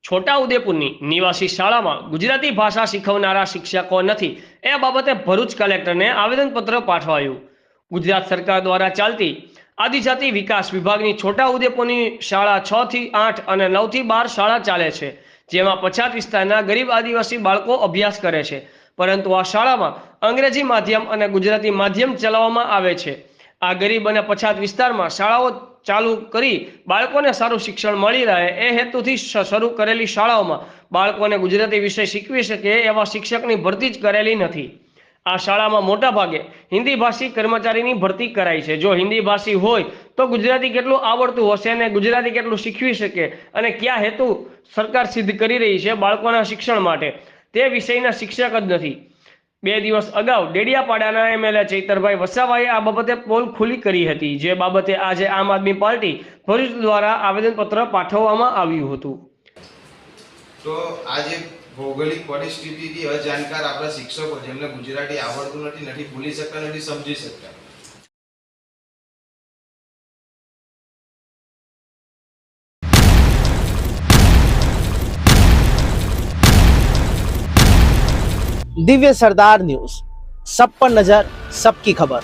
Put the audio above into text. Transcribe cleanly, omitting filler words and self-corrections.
છોટાઉદેપુરની નિવાસી શાળામાં ગુજરાતી ભાષા શીખવનારા શિક્ષકો નથી એ બાબતે ભરૂચ કલેક્ટરને આવેદનપત્ર પાઠવાયું। ગુજરાત સરકાર દ્વારા ચાલતી આદિજાતિ વિકાસ વિભાગની છોટાઉદેપુરની શાળા 6 થી 8 અને 9 થી 12 શાળા ચાલે છે, જેમાં પછાત વિસ્તારના ગરીબ આદિવાસી બાળકો અભ્યાસ કરે છે, પરંતુ આ શાળામાં અંગ્રેજી માધ્યમ અને ગુજરાતી માધ્યમ ચલાવવામાં આવે છે। આ ગરીબ અને પછાત વિસ્તારમાં શાળાઓ ચાલુ કરી બાળકોને સારું શિક્ષણ મળી રહે એ હેતુથી શરૂ કરેલી શાળાઓમાં બાળકોને ગુજરાતી વિષય શીખવી શકે એવા શિક્ષકની ભરતી જ કરેલી નથી। આ શાળામાં મોટા ભાગે હિન્દી ભાષી કર્મચારીની ભરતી કરાઈ છે। જો હિન્દી ભાષી હોય તો ગુજરાતી કેટલું આવડતું હશે અને ગુજરાતી કેટલું શીખવી શકે અને કયા હેતુ સરકાર સિદ્ધ કરી રહી છે બાળકોના શિક્ષણ માટે તે વિષયના શિક્ષક જ નથી। 2 દિવસ અગાઉ ડેડિયાપાડાના એમએલએ ચૈતરભાઈ વસાવાએ આ બાબતે પોલ ખુલ્લી કરી હતી, જે બાબતે આજે આમ આદમી પાર્ટી ભરૂચ દ્વારા આવેદનપત્ર પાઠવવામાં આવ્યું હતું। તો આજે ભૌગોલિક પરિસ્થિતિથી અજાણકાર આપણા શિક્ષકો જેમને ગુજરાતી આવડતું નથી, ભૂલી શકતા નથી, સમજી શકતા, दिव्य सरदार न्यूज, सब पर नजर, सबकी खबर।